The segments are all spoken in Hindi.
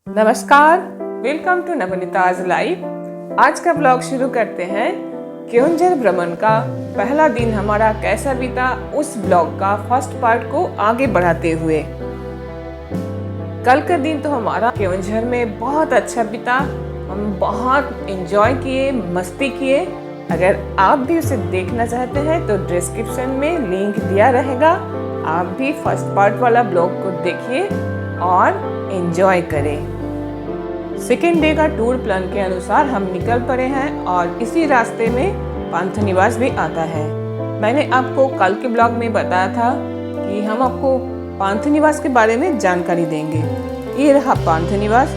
नमस्कार, वेलकम टू नवनीताज लाइफ। आज का ब्लॉग शुरू करते हैं। केओंझर भ्रमण का पहला दिन हमारा कैसा बीता, उस ब्लॉग का फर्स्ट पार्ट को आगे बढ़ाते हुए। कल का दिन तो हमारा केओंझर में बहुत अच्छा बीता। हम बहुत एंजॉय किए, मस्ती किए। अगर आप भी उसे देखना चाहते हैं तो डिस्क्रिप्शन में लिंक दिया रहेगा। आप भी फर्स्ट पार्ट वाला ब्लॉग को देखिए और एंजॉय करें। सेकेंड डे का टूर प्लान के अनुसार हम निकल पड़े हैं और इसी रास्ते में पांथनिवास भी आता है। मैंने आपको कल के ब्लॉग में बताया था कि हम आपको पांथनिवास के बारे में जानकारी देंगे। ये रहा पांथनिवास,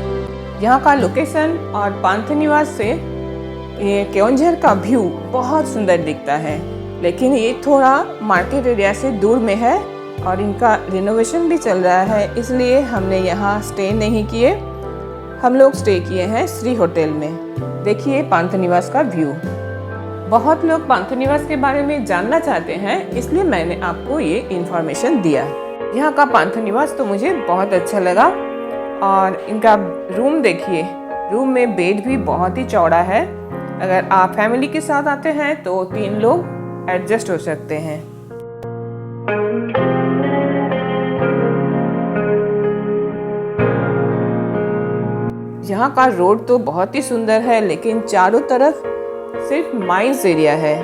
यहाँ का लोकेशन, और पांथनिवास से ये केओंझर का व्यू बहुत सुंदर दिखता है। लेकिन ये थोड़ा मार्केट एरिया से दूर में है और इनका रिनोवेशन भी चल रहा है, इसलिए हमने यहाँ स्टे नहीं किए। हम लोग स्टे किए हैं श्री होटल में। देखिए पांथनिवास का व्यू। बहुत लोग पांथनिवास के बारे में जानना चाहते हैं, इसलिए मैंने आपको ये इन्फॉर्मेशन दिया। यहाँ का पांथनिवास तो मुझे बहुत अच्छा लगा। और इनका रूम देखिए, रूम में बेड भी बहुत ही चौड़ा है। अगर आप फैमिली के साथ आते हैं तो 3 लोग एडजस्ट हो सकते हैं। यहाँ का रोड तो बहुत ही सुंदर है, लेकिन चारों तरफ सिर्फ माइंस एरिया है,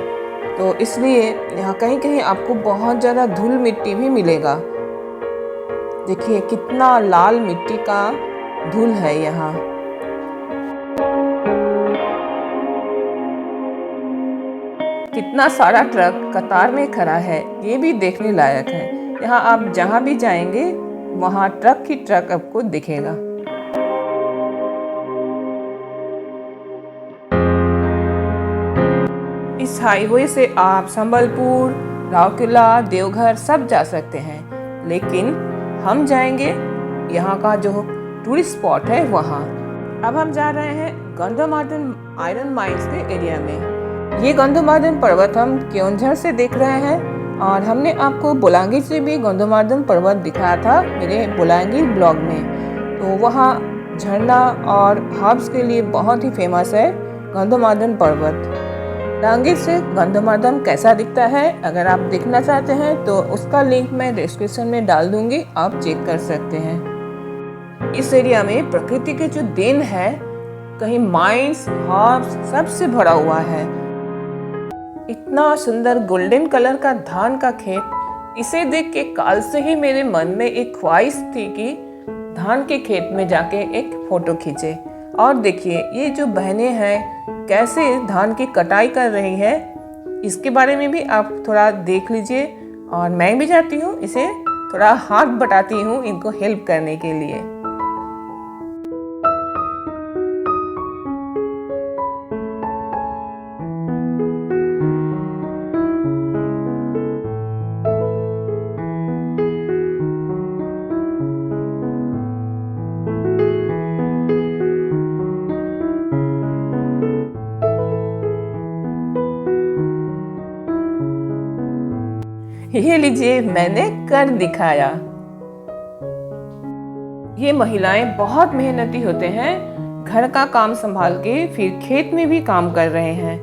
तो इसलिए यहाँ कहीं कहीं आपको बहुत ज़्यादा धूल मिट्टी भी मिलेगा। देखिए कितना लाल मिट्टी का धूल है यहाँ। कितना सारा ट्रक कतार में खड़ा है, ये भी देखने लायक है। यहाँ आप जहाँ भी जाएंगे वहाँ ट्रक ही ट्रक आपको दिखेगा। इस हाईवे से आप संबलपुर, राउरकेला, देवघर सब जा सकते हैं, लेकिन हम जाएंगे यहाँ का जो टूरिस्ट स्पॉट है वहाँ। अब हम जा रहे हैं गंधमार्दन आयरन माइंस के एरिया में। ये गंधमार्दन पर्वत हम केओंझर से देख रहे हैं और हमने आपको बोलांगीर से भी गंधमार्दन पर्वत दिखाया था मेरे बोलांगीर ब्लॉग में। तो वहाँ झरना और हर्ब्स के लिए बहुत ही फेमस है गंधमार्दन पर्वत। बोलांगीर से गंधमार्दन कैसा दिखता है, अगर आप देखना चाहते हैं तो उसका लिंक मैं डिस्क्रिप्शन में डाल दूंगी, आप चेक कर सकते हैं। इस एरिया में प्रकृति के जो देन है, कहीं माइंस, हर्ब्स सबसे भरा हुआ है। इतना सुंदर गोल्डन कलर का धान का खेत, इसे देख के काल से ही मेरे मन में एक ख्वाहिश थी कि धान के खेत में जाके एक फोटो खींचे। और देखिए ये जो बहनें हैं कैसे धान की कटाई कर रही है, इसके बारे में भी आप थोड़ा देख लीजिए। और मैं भी जाती हूँ, इसे थोड़ा हाथ बटाती हूँ इनको हेल्प करने के लिए। ये लीजिए, मैंने कर दिखाया। ये महिलाएं बहुत मेहनती होते हैं, घर का काम संभाल के फिर खेत में भी काम कर रहे हैं।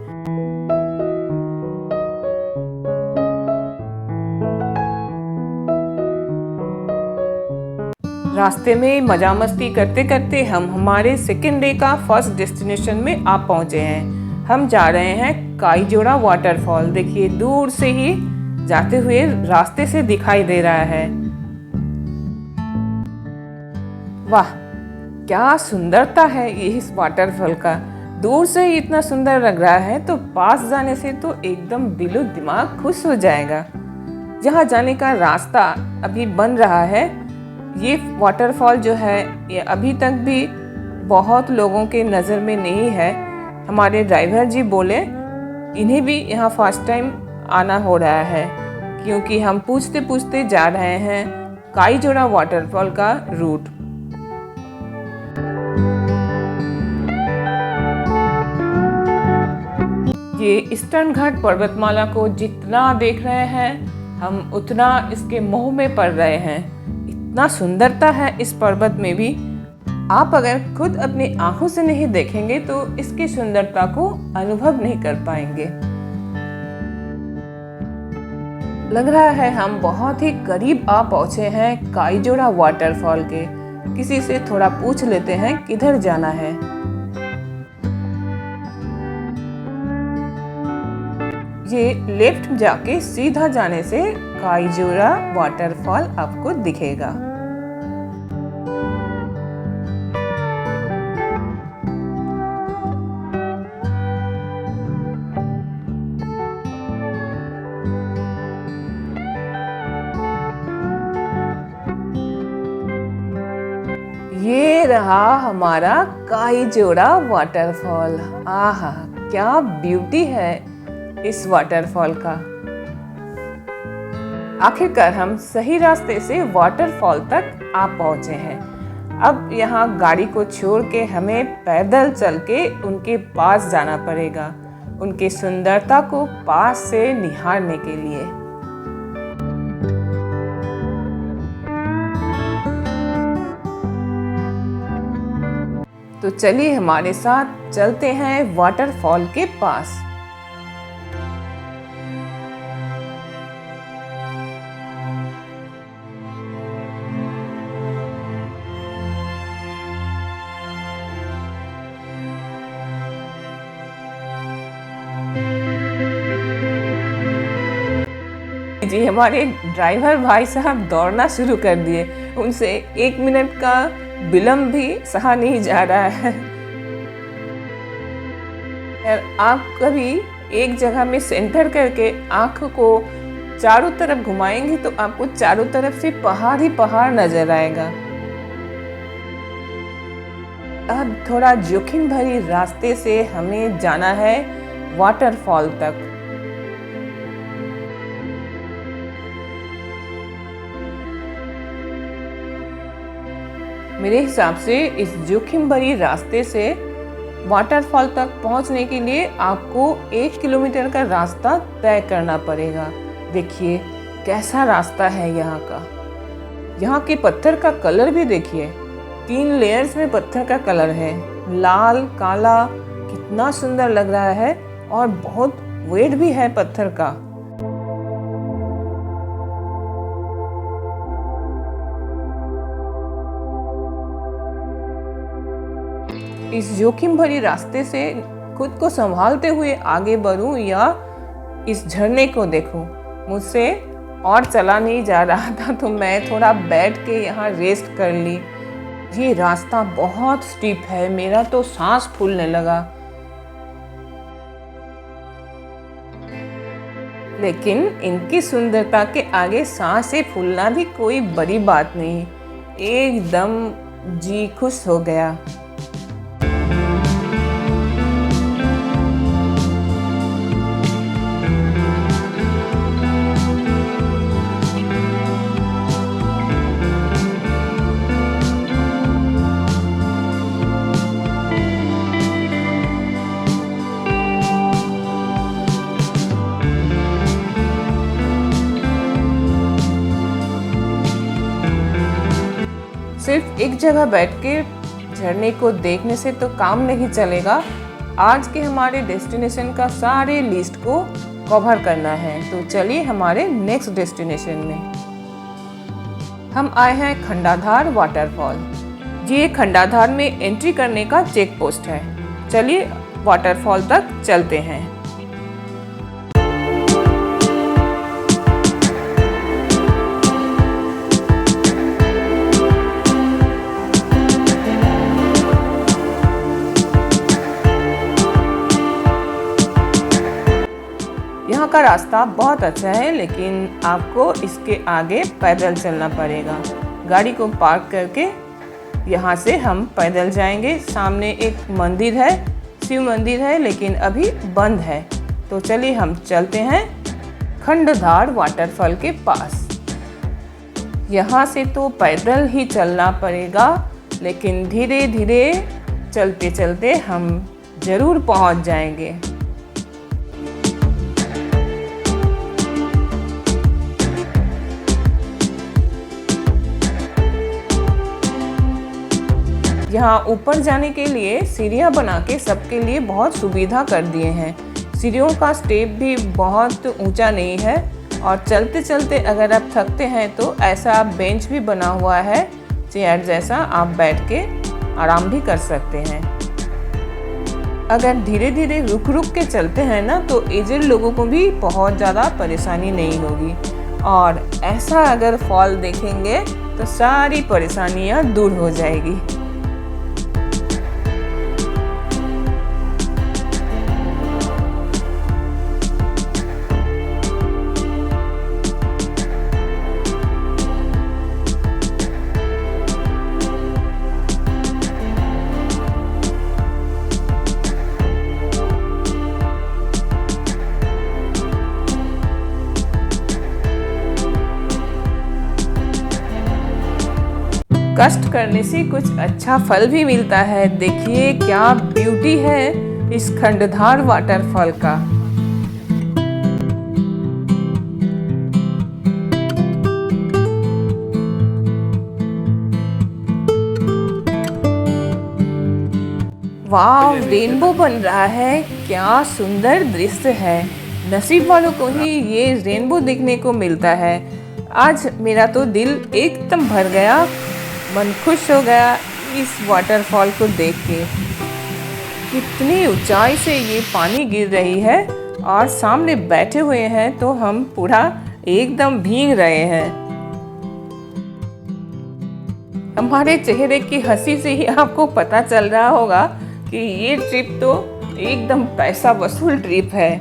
रास्ते में मजा मस्ती करते करते हम हमारे सेकेंड डे का फर्स्ट डेस्टिनेशन में आ पहुंचे हैं। हम जा रहे हैं काईजोड़ा वाटरफॉल। देखिए दूर से ही जाते हुए रास्ते से दिखाई दे रहा है। वाह क्या सुंदरता है ये इस वाटरफॉल का। दूर से ही इतना सुंदर लग रहा है, तो पास जाने से तो एकदम दिलो दिमाग खुश हो जाएगा। जहाँ जाने का रास्ता अभी बन रहा है। ये वाटरफॉल जो है ये अभी तक भी बहुत लोगों के नज़र में नहीं है। हमारे ड्राइवर जी बोले इन्हें भी यहाँ फर्स्ट टाइम आना हो रहा है, क्योंकि हम पूछते पूछते जा रहे हैं काईजोड़ा वाटरफॉल का रूट। ये ईस्टर्न घाट पर्वतमाला को जितना देख रहे हैं हम उतना इसके मोह में पड़ रहे हैं। इतना सुंदरता है इस पर्वत में भी। आप अगर खुद अपनी आंखों से नहीं देखेंगे तो इसकी सुंदरता को अनुभव नहीं कर पाएंगे। लग रहा है हम बहुत ही करीब आ पहुंचे हैं काईजोरा वाटरफॉल के। किसी से थोड़ा पूछ लेते हैं किधर जाना है। ये लेफ्ट जाके सीधा जाने से काईजोरा वाटरफॉल आपको दिखेगा। ये रहा हमारा काईजोरा वाटरफॉल। आहा, क्या ब्यूटी है इस वाटरफॉल का। आखिरकार हम सही रास्ते से वाटरफॉल तक आ पहुंचे हैं। अब यहाँ गाड़ी को छोड़ के हमें पैदल चल के उनके पास जाना पड़ेगा, उनकी सुंदरता को पास से निहारने के लिए। तो चलिए हमारे साथ चलते हैं वाटरफॉल के पास। जी, हमारे ड्राइवर भाई साहब दौड़ना शुरू कर दिए। उनसे 1 मिनट का विलम्ब भी सहा नहीं जा रहा है। आप कभी एक जगह में सेंटर करके आंख को चारों तरफ घुमाएंगे तो आपको चारों तरफ से पहाड़ ही पहाड़ नजर आएगा। अब थोड़ा जोखिम भरी रास्ते से हमें जाना है वाटरफॉल तक। मेरे हिसाब से इस जोखिम भरी रास्ते से वाटरफॉल तक पहुंचने के लिए आपको 1 किलोमीटर का रास्ता तय करना पड़ेगा। देखिए कैसा रास्ता है यहाँ का। यहाँ के पत्थर का कलर भी देखिए, 3 लेयर्स में पत्थर का कलर है, लाल काला, कितना सुंदर लग रहा है और बहुत वेट भी है पत्थर का। इस जोखिम भरी रास्ते से खुद को संभालते हुए आगे बढ़ूं या इस झरने को देखूं, मुझसे और चला नहीं जा रहा था तो मैं थोड़ा बैठ के यहाँ रेस्ट कर ली। ये रास्ता बहुत स्टीप है, मेरा तो सांस फूलने लगा। लेकिन इनकी सुंदरता के आगे सांसें फूलना भी कोई बड़ी बात नहीं। एकदम जी खुश हो गया। सिर्फ एक जगह बैठ के झरने को देखने से तो काम नहीं चलेगा। आज के हमारे डेस्टिनेशन का सारे लिस्ट को कवर करना है। तो चलिए हमारे नेक्स्ट डेस्टिनेशन में। हम आए हैं खंडाधार वाटरफॉल। ये खंडाधार में एंट्री करने का चेक पोस्ट है। चलिए वाटरफॉल तक चलते हैं। यहाँ का रास्ता बहुत अच्छा है, लेकिन आपको इसके आगे पैदल चलना पड़ेगा। गाड़ी को पार्क करके यहाँ से हम पैदल जाएंगे। सामने एक मंदिर है, शिव मंदिर है, लेकिन अभी बंद है। तो चलिए हम चलते हैं खंडधार वाटरफॉल के पास। यहाँ से तो पैदल ही चलना पड़ेगा, लेकिन धीरे धीरे चलते चलते हम ज़रूर पहुँच जाएंगे। यहाँ ऊपर जाने के लिए सीढ़ियाँ बना के सबके लिए बहुत सुविधा कर दिए हैं। सीढ़ियों का स्टेप भी बहुत ऊंचा नहीं है और चलते चलते अगर आप थकते हैं तो ऐसा बेंच भी बना हुआ है, चेयर जैसा, आप बैठ के आराम भी कर सकते हैं। अगर धीरे धीरे रुक रुक के चलते हैं ना तो एजेड लोगों को भी बहुत ज़्यादा परेशानी नहीं होगी, और ऐसा अगर फॉल देखेंगे तो सारी परेशानियाँ दूर हो जाएगी। कष्ट करने से कुछ अच्छा फल भी मिलता है। देखिए क्या ब्यूटी है इस खंडधार वाटरफॉल का। वाह, रेनबो बन रहा है, क्या सुंदर दृश्य है। नसीब वालों को ही ये रेनबो देखने को मिलता है। आज मेरा तो दिल एकदम भर गया, मन खुश हो गया इस वाटरफॉल को देख के। कितनी ऊंचाई से ये पानी गिर रही है और सामने बैठे हुए हैं तो हम पूरा एकदम भीग रहे हैं। हमारे चेहरे की हंसी से ही आपको पता चल रहा होगा कि ये ट्रिप तो एकदम पैसा वसूल ट्रिप है।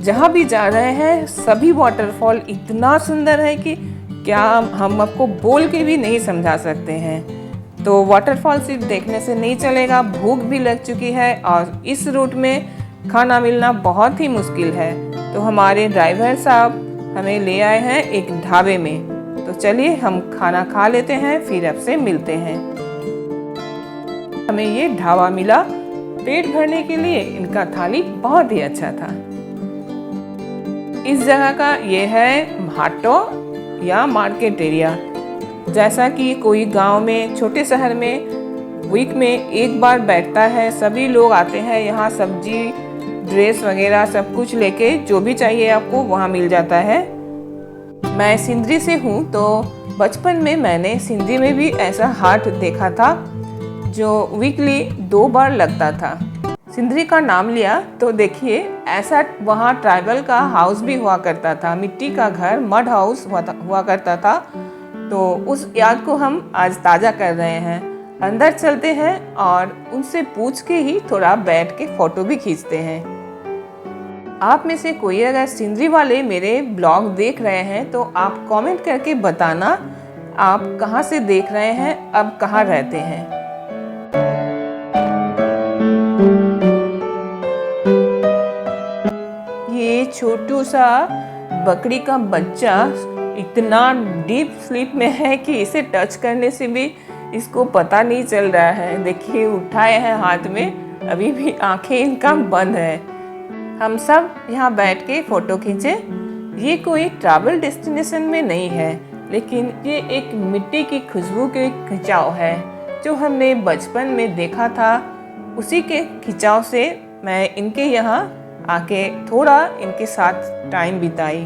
जहाँ भी जा रहे हैं सभी वाटरफॉल इतना सुंदर है कि क्या हम आपको बोल के भी नहीं समझा सकते हैं। तो वाटरफॉल सिर्फ देखने से नहीं चलेगा, भूख भी लग चुकी है और इस रूट में खाना मिलना बहुत ही मुश्किल है। तो हमारे ड्राइवर साहब हमें ले आए हैं एक ढाबे में। तो चलिए हम खाना खा लेते हैं, फिर आपसे मिलते हैं। हमें ये ढाबा मिला पेट भरने के लिए, इनका थाली बहुत ही अच्छा था। इस जगह का ये है भाटो या मार्केट एरिया। जैसा कि कोई गांव में, छोटे शहर में वीक में एक बार बैठता है, सभी लोग आते हैं यहाँ, सब्जी, ड्रेस वगैरह सब कुछ लेके, जो भी चाहिए आपको वहाँ मिल जाता है। मैं सिंदरी से हूँ तो बचपन में मैंने सिंदरी में भी ऐसा हाट देखा था जो वीकली 2 बार लगता था। सिंदरी का नाम लिया तो देखिए ऐसा वहाँ ट्राइबल का हाउस भी हुआ करता था, मिट्टी का घर, मड हाउस हुआ करता था। तो उस याद को हम आज ताज़ा कर रहे हैं। अंदर चलते हैं और उनसे पूछ के ही थोड़ा बैठ के फ़ोटो भी खींचते हैं। आप में से कोई अगर सिंदरी वाले मेरे ब्लॉग देख रहे हैं तो आप कमेंट करके बताना आप कहाँ से देख रहे हैं, अब कहाँ रहते हैं। ये छोटू सा बकरी का बच्चा इतना डीप स्लीप में है कि इसे टच करने से भी इसको पता नहीं चल रहा है। देखिए उठाए हैं हाथ में, अभी भी आंखें इनका बंद है। हम सब यहाँ बैठ के फ़ोटो खींचे। ये कोई ट्रैवल डेस्टिनेशन में नहीं है, लेकिन ये एक मिट्टी की खुशबू के खिंचाव है जो हमने बचपन में देखा था। उसी के खिंचाव से मैं इनके यहाँ आके थोड़ा इनके साथ टाइम बिताई।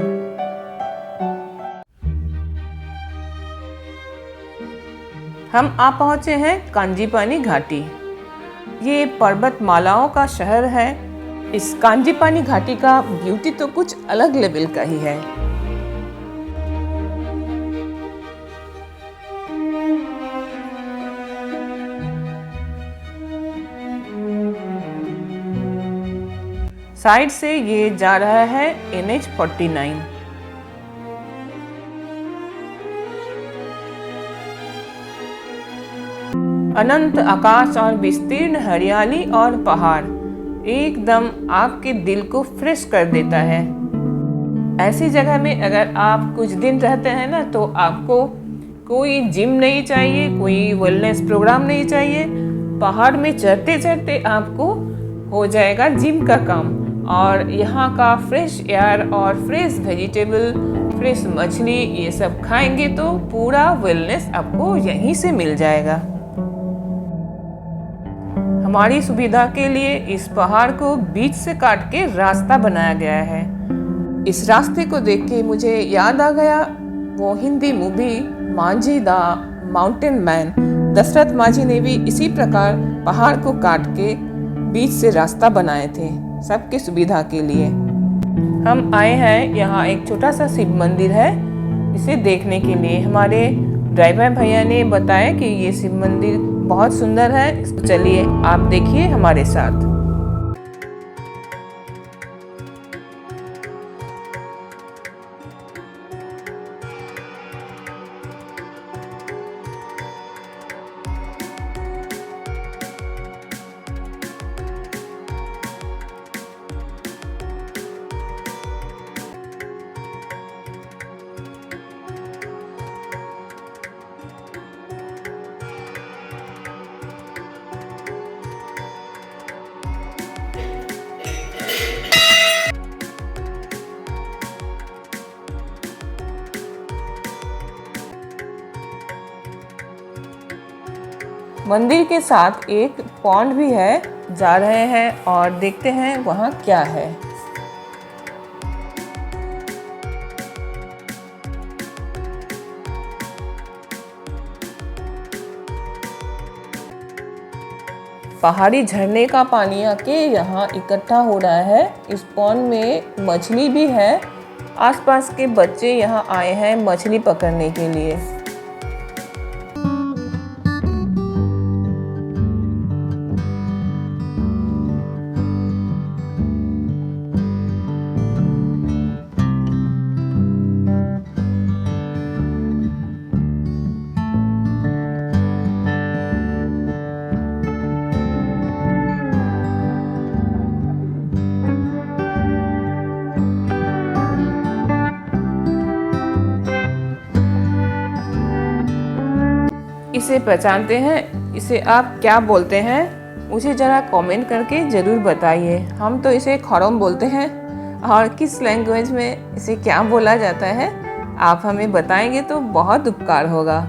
हम आ पहुँचे हैं कांजीपानी घाटी। ये पर्वतमालाओं का शहर है। इस कांजीपानी घाटी का ब्यूटी तो कुछ अलग लेवल का ही है। साइड से ये जा रहा है NH49। अनंत आकाश और विस्तीर्ण हरियाली और पहाड़ एकदम आपके दिल को फ्रेश कर देता है। ऐसी जगह में अगर आप कुछ दिन रहते हैं ना तो आपको कोई जिम नहीं चाहिए, कोई वेलनेस प्रोग्राम नहीं चाहिए। पहाड़ में चढ़ते चढ़ते आपको हो जाएगा जिम का काम। और यहाँ का फ्रेश एयर और फ्रेश वेजिटेबल, फ्रेश मछली, ये सब खाएंगे तो पूरा वेलनेस आपको यहीं से मिल जाएगा। हमारी सुविधा के लिए इस पहाड़ को बीच से काट के रास्ता बनाया गया है। इस रास्ते को देख के मुझे याद आ गया वो Hindi movie Manjhi the mountain man. Dashrath Manjhi ने भी इसी प्रकार पहाड़ को काट के बीच से रास्ता बनाए थे सबके सुविधा के लिए। हम आए हैं यहाँ एक छोटा सा शिव मंदिर है, इसे देखने के लिए। हमारे ड्राइवर भैया ने बताया कि ये शिव मंदिर बहुत सुंदर है। चलिए आप देखिए हमारे साथ। मंदिर के साथ एक पॉन्ड भी है, जा रहे हैं और देखते हैं वहाँ क्या है। पहाड़ी झरने का पानी आके यहाँ इकट्ठा हो रहा है। इस पॉन्ड में मछली भी है। आसपास के बच्चे यहाँ आए हैं मछली पकड़ने के लिए। इसे पहचानते हैं? इसे आप क्या बोलते हैं? मुझे ज़रा कमेंट करके ज़रूर बताइए। हम तो इसे खड़ोम बोलते हैं, और किस लैंग्वेज में इसे क्या बोला जाता है आप हमें बताएंगे तो बहुत उपकार होगा।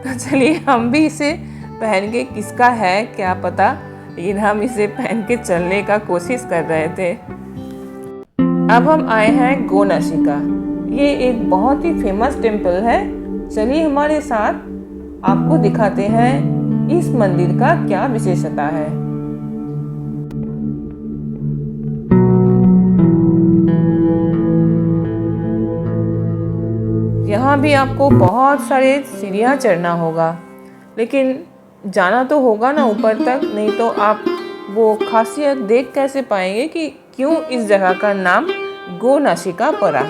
तो चलिए हम भी इसे पहन के, किसका है क्या पता, लेकिन हम इसे पहन के चलने का कोशिश कर रहे थे। अब हम आए हैं गो नासिका। ये एक बहुत ही फेमस टेम्पल है। चलिए हमारे साथ आपको दिखाते हैं इस मंदिर का क्या विशेषता है। यहाँ भी आपको बहुत सारे सीढ़ियाँ चढ़ना होगा, लेकिन जाना तो होगा ना ऊपर तक, नहीं तो आप वो खासियत देख कैसे पाएंगे कि क्यों इस जगह का नाम गो नासिका पड़ा।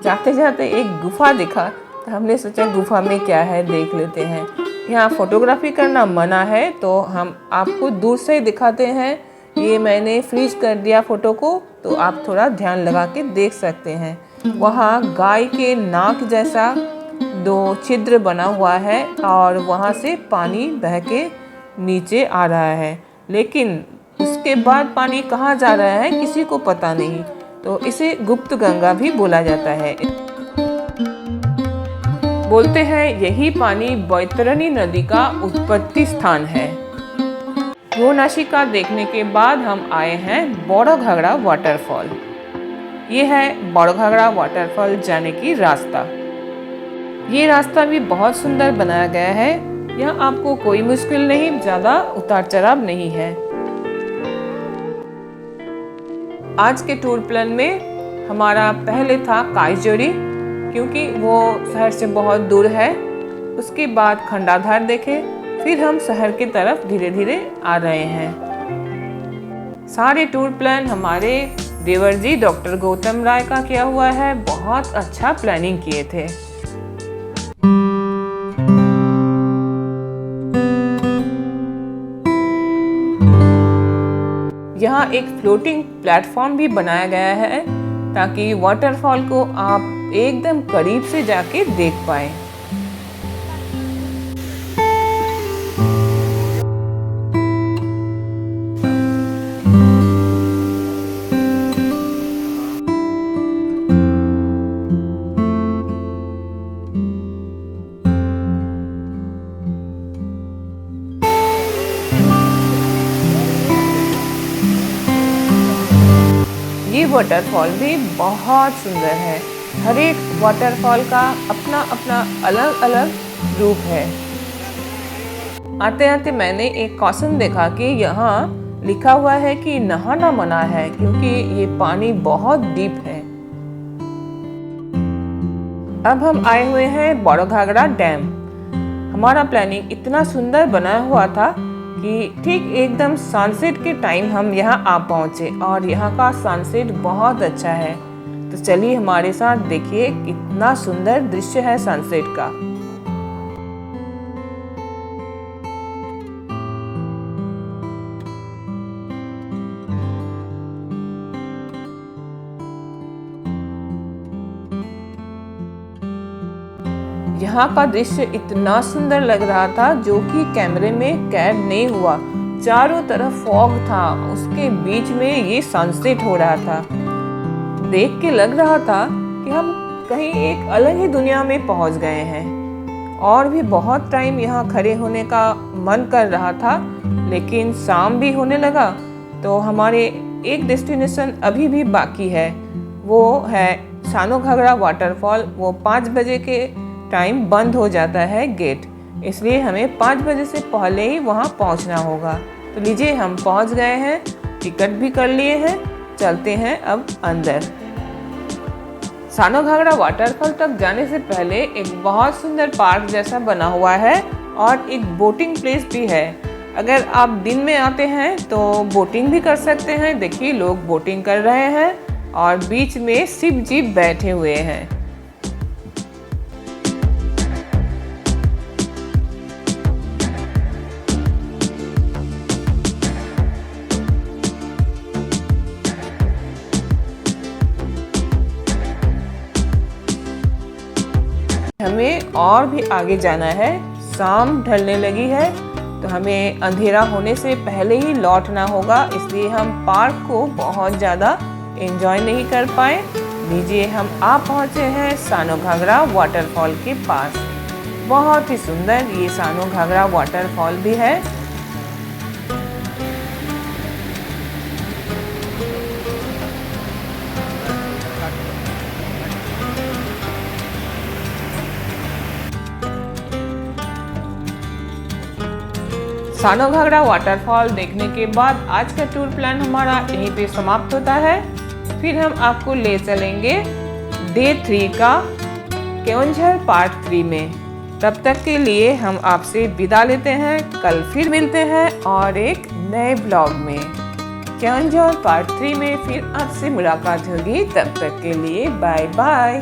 जाते जाते एक गुफा दिखा तो हमने सोचा गुफा में क्या है देख लेते हैं। यहाँ फोटोग्राफी करना मना है, तो हम आपको दूर से ही दिखाते हैं। ये मैंने फ्रीज कर दिया फ़ोटो को, तो आप थोड़ा ध्यान लगा के देख सकते हैं। वहाँ गाय के नाक जैसा 2 छिद्र बना हुआ है और वहाँ से पानी बह के नीचे आ रहा है, लेकिन उसके बाद पानी कहाँ जा रहा है किसी को पता नहीं। तो इसे गुप्त गंगा भी बोला जाता है। बोलते हैं यही पानी बैतरणी नदी का उत्पत्ति स्थान है। गो नासिका देखने के बाद हम आए हैं बड़ो घाघरा वाटरफॉल। ये है बड़ो घाघरा वाटरफॉल जाने की रास्ता। ये रास्ता भी बहुत सुंदर बनाया गया है। यहाँ आपको कोई मुश्किल नहीं, ज़्यादा उतार चढ़ाव नहीं है। आज के टूर प्लान में हमारा पहले था काईजोरी, क्योंकि वो शहर से बहुत दूर है। उसके बाद खंडाधार देखे, फिर हम शहर की तरफ धीरे धीरे आ रहे हैं। सारे टूर प्लान हमारे देवर जी डॉक्टर गौतम राय का किया हुआ है। बहुत अच्छा प्लानिंग किए थे। यहाँ एक फ्लोटिंग प्लेटफॉर्म भी बनाया गया है, ताकि वाटरफॉल को आप एकदम करीब से जाके देख पाए। वाटरफॉल भी बहुत सुंदर है। हर एक वाटरफॉल का अपना अपना अलग अलग रूप है। आते आते मैंने एक कॉशन देखा कि यहाँ लिखा हुआ है कि नहाना मना है, क्योंकि ये पानी बहुत डीप है। अब हम आए हुए हैं बड़ा घाघरा डैम। हमारा प्लानिंग इतना सुंदर बना हुआ था कि ठीक एकदम सनसेट के टाइम हम यहाँ आ पहुँचे और यहाँ का सनसेट बहुत अच्छा है। तो चलिए हमारे साथ देखिए कितना सुंदर दृश्य है सनसेट का। यहाँ का दृश्य इतना सुंदर लग रहा था जो कि कैमरे में कैद नहीं हुआ। चारों तरफ फॉग था, उसके बीच में ये सनसेट हो रहा था। देख के लग रहा था कि हम कहीं एक अलग ही दुनिया में पहुंच गए हैं। और भी बहुत टाइम यहाँ खड़े होने का मन कर रहा था, लेकिन शाम भी होने लगा। तो हमारे एक डेस्टिनेशन अभी भी बाकी है, वो है सानो घाघरा वाटरफॉल। वो 5 बजे के टाइम बंद हो जाता है गेट, इसलिए हमें 5 बजे से पहले ही वहाँ पहुँचना होगा। तो लीजिए हम पहुँच गए हैं, टिकट भी कर लिए हैं, चलते हैं अब अंदर। सानो घाघरा वाटरफॉल तक जाने से पहले एक बहुत सुंदर पार्क जैसा बना हुआ है और एक बोटिंग प्लेस भी है। अगर आप दिन में आते हैं तो बोटिंग भी कर सकते हैं। देखिए लोग बोटिंग कर रहे हैं और बीच में शिव जी बैठे हुए हैं। हमें और भी आगे जाना है, शाम ढलने लगी है, तो हमें अंधेरा होने से पहले ही लौटना होगा। इसलिए हम पार्क को बहुत ज़्यादा एंजॉय नहीं कर पाए। लीजिए हम आ पहुँचे हैं सानो घाघरा वाटरफॉल के पास। बहुत ही सुंदर ये सानो घाघरा वाटरफॉल भी है। सानो घाघरा वाटरफॉल देखने के बाद आज का टूर प्लान हमारा यहीं पे समाप्त होता है। फिर हम आपको ले चलेंगे डे 3 का केओंझर पार्ट 3 में। तब तक के लिए हम आपसे विदा लेते हैं। कल फिर मिलते हैं और एक नए ब्लॉग में। केओंझर पार्ट 3 में फिर आपसे मुलाकात होगी। तब तक के लिए बाय बाय।